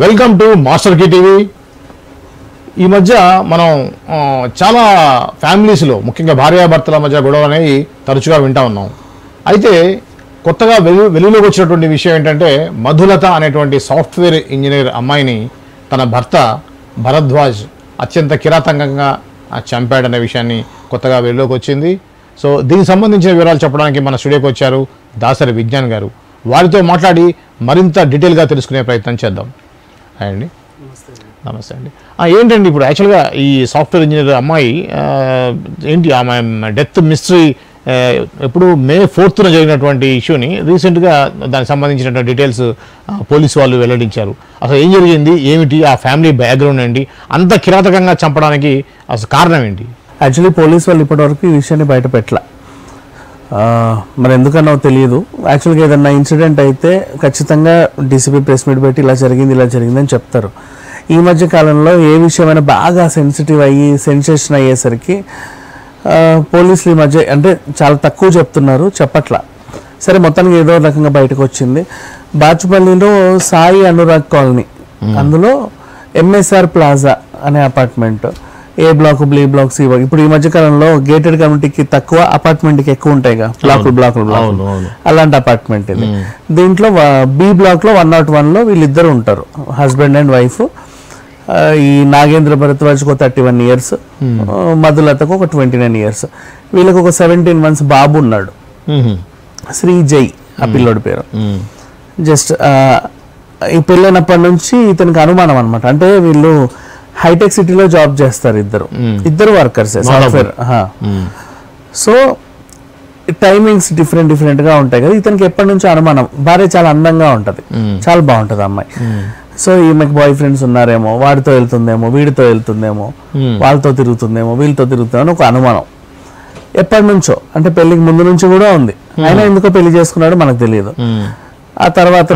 Welcome to Master Key TV. ఈ మధ్య మనం చాలా ఫ్యామిలీస్లో ముఖ్యంగా భార్యాభర్తల మధ్య గొడవ అనేవి తరచుగా వింటూ ఉన్నాం. అయితే కొత్తగా వెలుగులోకి వచ్చినటువంటి విషయం ఏంటంటే మధులత అనేటువంటి సాఫ్ట్వేర్ ఇంజనీర్ అమ్మాయిని తన భర్త భరద్వాజ్ అత్యంత కిరాతకంగా చంపాడనే విషయాన్ని కొత్తగా వెలుగులోకి వచ్చింది. సో దీనికి సంబంధించిన వివరాలు చెప్పడానికి మన స్టూడియోకి వచ్చారు దాసరి విజ్ఞాన్ గారు. వారితో మాట్లాడి మరింత డీటెయిల్గా తెలుసుకునే ప్రయత్నం చేద్దాం. అండి నమస్తే అండి. ఏంటండి ఇప్పుడు యాక్చువల్గా ఈ సాఫ్ట్వేర్ ఇంజనీర్ అమ్మాయి ఏంటి ఆమె డెత్ మిస్టరీ ఎప్పుడు May 4th జరిగినటువంటి ఇష్యూని రీసెంట్గా దానికి సంబంధించినటువంటి డీటెయిల్స్ పోలీసు వాళ్ళు వెల్లడించారు. అసలు ఏం జరిగింది, ఏమిటి ఆ ఫ్యామిలీ బ్యాక్గ్రౌండ్ ఏంటి, అంత కిరాతకంగా చంపడానికి అసలు కారణం ఏంటి? యాక్చువల్లీ పోలీసు వాళ్ళు ఇప్పటివరకు ఈ విషయాన్ని బయట పెట్టలే. మరి ఎందుకన్నా తెలియదు. యాక్చువల్గా ఏదన్నా ఇన్సిడెంట్ అయితే ఖచ్చితంగా డీసీపీ ప్రెస్ మీట్ పెట్టి ఇలా జరిగింది అని చెప్తారు. ఈ మధ్య కాలంలో ఏ విషయమైనా బాగా సెన్సిటివ్ అయ్యి సెన్సేషన్ అయ్యేసరికి పోలీసులు ఈ మధ్య అంటే చాలా తక్కువ చెప్తున్నారు, చెప్పట్లా. సరే మొత్తానికి ఏదో రకంగా బయటకు వచ్చింది. బాచుపల్లిలో సాయి అనురాగ్ కాలనీ, అందులో ఎంఎస్ఆర్ ప్లాజా అనే apartment, A block, B block, C block. ఇప్పుడు ఈ మధ్య కాలంలో గేటెడ్ కమ్యూనిటీకి తక్కువ, అపార్ట్మెంట్కి ఎక్కువ ఉంటాయిగా బ్లాకులు. అలాంటి అపార్ట్మెంట్ ఇది. దీంట్లో బి బ్లాక్ లో 101లో వీళ్ళిద్దరు ఉంటారు, హస్బెండ్ అండ్ వైఫ్. ఈ నాగేంద్ర భరద్వాజ్కి ఒక 31 years, మధులతకు ఒక 29 years. వీళ్ళకి ఒక 17 months బాబు ఉన్నాడు, శ్రీ జై ఆ పిల్లోడి పేరు. జస్ట్ ఈ పెళ్ళైనప్పటి నుంచి ఇతనికి అనుమానం అనమాట. అంటే వీళ్ళు హైటెక్ సిటీలో జాబ్ చేస్తారు, ఇద్దరు workers software. So timings different గా ఉంటాయి కదా. ఇతనికి ఎప్పటి నుంచో అనుమానం, భార్య చాలా అందంగా ఉంటది, చాలా బాగుంటది అమ్మాయి. సో ఈమెకి బాయ్ ఫ్రెండ్స్ ఉన్నారేమో, వాడితో వెళ్తుందేమో, వీడితో వెళ్తుందేమో, వాళ్ళతో తిరుగుతుందేమో, వీళ్ళతో తిరుగుతుందేమో అని ఒక అనుమానం ఎప్పటి నుంచో. అంటే పెళ్లికి ముందు నుంచి కూడా ఉంది. అయినా ఎందుకో పెళ్లి చేసుకున్నాడు మనకు తెలియదు. ఆ తర్వాత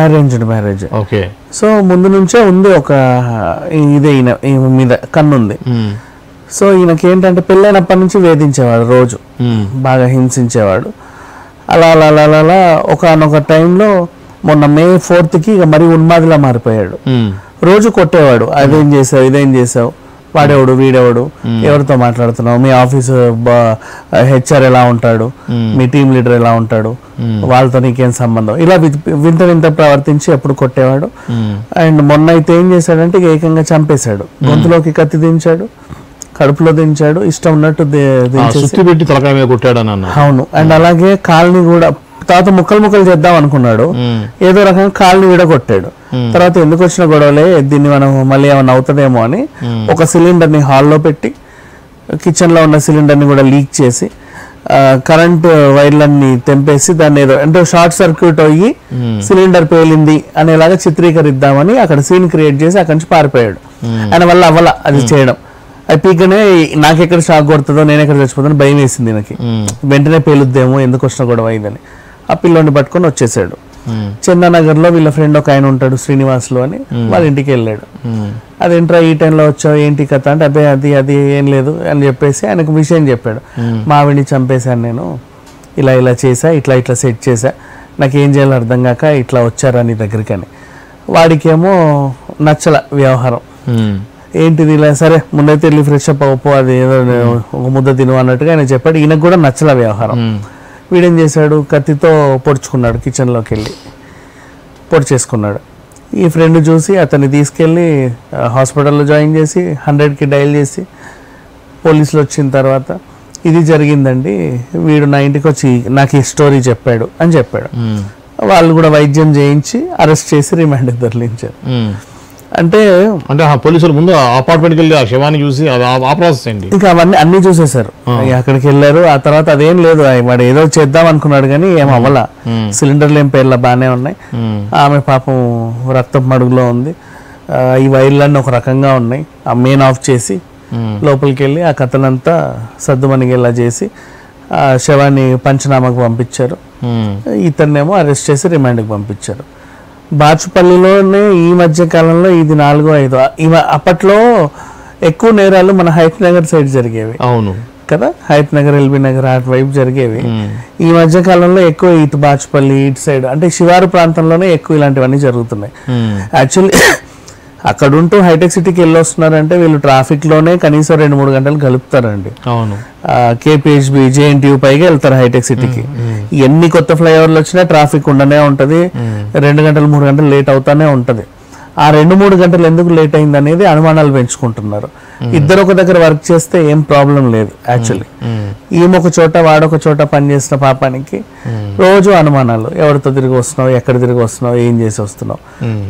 అరేంజ్డ్ మ్యారేజ్. సో ముందు నుంచే ఉంది ఒక ఇదే ఈయన మీద కన్నుంది. సో ఈయనకి ఏంటంటే పెళ్ళైనప్పటి నుంచి వేధించేవాడు, రోజు బాగా హింసించేవాడు. అలా ఒకనొక టైంలో మొన్న May 4th ఇక మరీ ఉన్మాదిలా మారిపోయాడు. రోజు కొట్టేవాడు, అదేం చేసావు, ఇదేం చేసావు, వాడేవాడు, వీడేవాడు, ఎవరితో మాట్లాడుతున్నావు, మీ ఆఫీస్ హెచ్ఆర్ ఎలా ఉంటాడు, మీ టీమ్ లీడర్ ఎలా ఉంటాడు, వాళ్ళతో నీకేం సంబంధం, ఇలా వింత ప్రవర్తించి ఎప్పుడు కొట్టేవాడు. అండ్ మొన్న అయితే ఏం చేశాడంటే ఏకంగా చంపేశాడు. గొంతులోకి కత్తి దించాడు, కడుపులో దించాడు, ఇష్టం ఉన్నట్టు కొట్టాడు. అవును. అండ్ అలాగే కాల్ని కూడా తర్వాత ముక్కలు చేద్దాం అనుకున్నాడు, ఏదో రకంగా కాల్ని విడగొట్టాడు. తర్వాత ఎందుకు వచ్చిన గొడవలే, దీన్ని మనం మళ్ళీ ఏమైనా అవుతుందేమో అని ఒక సిలిండర్ ని హాల్లో పెట్టి కిచెన్ లో ఉన్న సిలిండర్ ని కూడా లీక్ చేసి కరెంట్ వైర్లన్నీ తెంపేసి దాన్ని ఏదో అంటే షార్ట్ సర్క్యూట్ అయ్యి సిలిండర్ పేలింది అనేలాగా చిత్రీకరిద్దామని అక్కడ సీన్ క్రియేట్ చేసి అక్కడి నుంచి పారిపోయాడు. ఆయన వల్ల అవ్వాల అది చేయడం. అది పీకనే నాకెక్కడ షాక్ కొడుతుందో, నేను ఎక్కడ చచ్చిపోతానో భయం వేసింది నాకు. వెంటనే పేలుద్దేమో, ఎందుకు వచ్చిన గొడవ అయిందని ఆ పిల్లోని పట్టుకొని వచ్చేసాడు. చందానగర్ లో వీళ్ళ ఫ్రెండ్ ఒక ఆయన ఉంటాడు, శ్రీనివాసులు అని, వాళ్ళ ఇంటికి వెళ్ళాడు. అదేంట్రా ఈ టైంలో వచ్చావు, ఏంటి కథ అంటే, అదే అది ఏం లేదు అని చెప్పేసి ఆయనకు విషయం చెప్పాడు. మావిడిని చంపేశాను నేను, ఇలా చేసా, ఇట్లా సెట్ చేసా, నాకేం చేయాలో అర్థం కాక ఇట్లా వచ్చారా నీ దగ్గరికి అని. వాడికేమో నచ్చల వ్యవహారం. ఏంటిది ఇలా, సరే ముందైతే వెళ్ళి ఫ్రెష్ అప్ అవ్వపో, అది ఏదో ఒక ముద్ద తిను అన్నట్టుగా ఆయన చెప్పాడు. ఈయనకు కూడా నచ్చల వ్యవహారం. వీడేం చేశాడు, కత్తితో పొడుచుకున్నాడు, కిచెన్లోకి వెళ్ళి పొడిచేసుకున్నాడు. ఈ ఫ్రెండ్ చూసి అతన్ని తీసుకెళ్ళి హాస్పిటల్లో జాయిన్ చేసి 100కి డయల్ చేసి పోలీసులు వచ్చిన తర్వాత ఇది జరిగిందండి, వీడు నా ఇంటికి వచ్చి నాకు ఈ స్టోరీ చెప్పాడు అని చెప్పాడు. వాళ్ళు కూడా వైద్యం చేయించి అరెస్ట్ చేసి రిమాండ్కి తరలించారు. అంటే పోలీసులు ముందు అపార్ట్మెంట్కి వెళ్ళి ఆ శవాన్ని చూసి ఆ ప్రాసెస్ ఏంటి, ఇంకా అవన్నీ అన్ని చూసేశారు. అక్కడికి వెళ్ళారు. ఆ తర్వాత అదేం లేదు, వాడు ఏదో చేద్దాం అనుకున్నాడు కానీ ఏం అవ్వాల. సిలిండర్లు ఏం పేర్ల బాగానే ఉన్నాయి. ఆమె పాపం రక్తం మడుగులో ఉంది. ఈ వైర్లన్నీ ఒక రకంగా ఉన్నాయి. ఆ మెయిన్ ఆఫ్ చేసి లోపలికి వెళ్ళి ఆ కథనంతా సర్దుమణిగేలా చేసి ఆ శవాన్ని పంచనామాకు పంపించారు. ఇతన్నేమో అరెస్ట్ చేసి రిమాండ్కి పంపించారు. బాచుపల్లిలోనే ఈ మధ్య కాలంలో ఇది 4వ 5వ. అప్పట్లో ఎక్కువ నేరాలు మన హైట్ నగర్ సైడ్ జరిగేవి. అవును. కదా, హయత్ నగర్, ఎల్బీ నగర్ అటువైపు జరిగేవి. ఈ మధ్య కాలంలో ఎక్కువ ఇటు బాచుపల్లి ఇటు సైడ్ అంటే శివారు ప్రాంతంలోనే ఎక్కువ ఇలాంటివన్నీ జరుగుతున్నాయి. యాక్చువల్లీ అక్కడ ఉంటూ హైటెక్ సిటీకి వెళ్ళి వస్తున్నారంటే వీళ్ళు ట్రాఫిక్ లోనే కనీసం 2-3 గంటలు గలుపుతారండి. అవును, కేపీహెచ్బి, జేఎన్టీయూ పైగా వెళ్తారు హైటెక్ సిటీకి. ఎన్ని కొత్త ఫ్లైఓవర్లు వచ్చినా ట్రాఫిక్ ఉండనే ఉంటది, 2 గంటలు 3 గంటలు లేట్ అవుతానే ఉంటది. ఆ 2-3 గంటలు ఎందుకు లేట్ అయింది అనేది అనుమానాలు పెంచుకుంటున్నారు. ఇద్దరు ఒక దగ్గర వర్క్ చేస్తే ఏం ప్రాబ్లం లేదు. యాక్చువల్లీ ఈమె ఒక చోట వాడొక చోట పనిచేసిన పాపానికి రోజు అనుమానాలు, ఎవరితో తిరిగి వస్తున్నావు, ఎక్కడ తిరిగి వస్తున్నావు, ఏం చేసి వస్తున్నావు.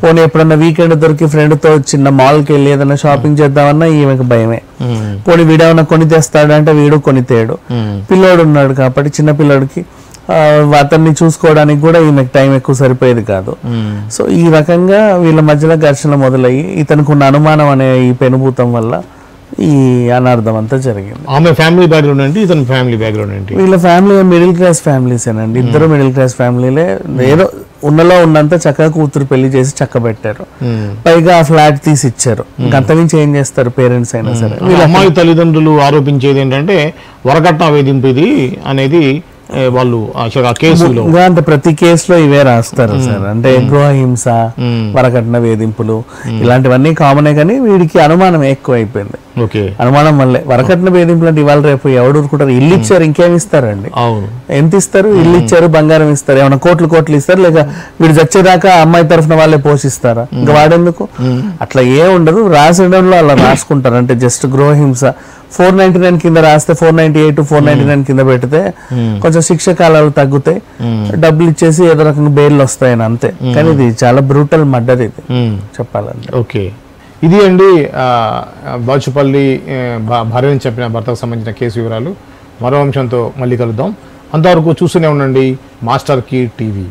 పోనీ ఎప్పుడన్నా వీకెండ్ దొరికి ఫ్రెండ్తో చిన్న మాల్కి వెళ్ళి ఏదైనా షాపింగ్ చేద్దామన్నా ఈమెకు భయమే. పోనీ వీడేమన్నా కొని తెస్తాడంటే వీడు కొని తేడు. పిల్లోడు ఉన్నాడు కాబట్టి చిన్న పిల్లోడికి అతన్ని చూసుకోవడానికి కూడా ఈమెకు టైం ఎక్కువ సరిపోయేది కాదు. సో ఈ రకంగా వీళ్ళ మధ్యలో ఘర్షణ మొదలయ్యి ఇతనికి ఉన్న అనుమానం అనే ఈ పెనుభూతం వల్ల ఈ అనార్థం అంతా జరిగింది. ఆమె ఫ్యామిలీ బ్యాక్గ్రౌండ్ ఏంటి, ఇతని ఫ్యామిలీ బ్యాక్గ్రౌండ్ ఏంటి? వీళ్ళ ఫ్యామిలీ మిడిల్ క్లాస్ ఫ్యామిలీసేనండి. ఇద్దరు మిడిల్ క్లాస్ ఫ్యామిలీలే. ఏదో ఉన్నలో ఉన్నంత చక్కగా కూతురు పెళ్లి చేసి చక్కబెట్టారు, పైగా ఆ ఫ్లాట్ తీసి ఇచ్చారు. అంతమించి ఏం చేస్తారు పేరెంట్స్ అయినా సరే. వీళ్ళ అమ్మాయి తల్లిదండ్రులు ఆరోపించేది ఏంటంటే వరకట్న వేధింపు ఇది అనేది వాళ్ళు కేసులో అంటే ప్రతి కేసులో ఇవే రాస్తారు సార్. అంటే గృహహింస, వరకట్న వేధింపులు ఇలాంటివన్నీ కామనే, కానీ వీడికి అనుమానం ఎక్కువ అయిపోయింది. అనుమానం వల్లే వరకట్న వేధింపులు అంటే ఇవాళ రేపు ఎవడు ఊరుకుంటారు? ఇల్లు ఇచ్చారు, ఇంకేమి ఇస్తారండి? ఎంత ఇస్తారు? ఇల్లు ఇచ్చారు, బంగారం ఇస్తారు, ఏమైనా కోట్లు ఇస్తారు, లేక వీడు చచ్చేదాకా అమ్మాయి తరఫున వాళ్ళే పోషిస్తారా? ఇంకా వాడేందుకు? అట్లా ఏ ఉండదు, రాసడంలో అలా రాసుకుంటారు. అంటే జస్ట్ గృహహింస 499 కింద రాస్తే 498, 499 కింద పెడితే కొంచెం శిక్ష కాలాలు తగ్గుతాయి, డబ్బులు ఇచ్చేసి ఏదో రకంగా బెయిల్ వస్తాయని అంతే. కానీ ఇది చాలా బ్రూటల్ మర్డర్ ఇది చెప్పాలంటే. ఓకే, ఇది అండి బాచుపల్లి భార్యని చెప్పిన భర్తకు సంబంధించిన కేసు వివరాలు. మరో అంశంతో మళ్ళీ కలుద్దాం. అంతవరకు చూస్తూనే ఉండండి మాస్టర్ కీ టీవీ.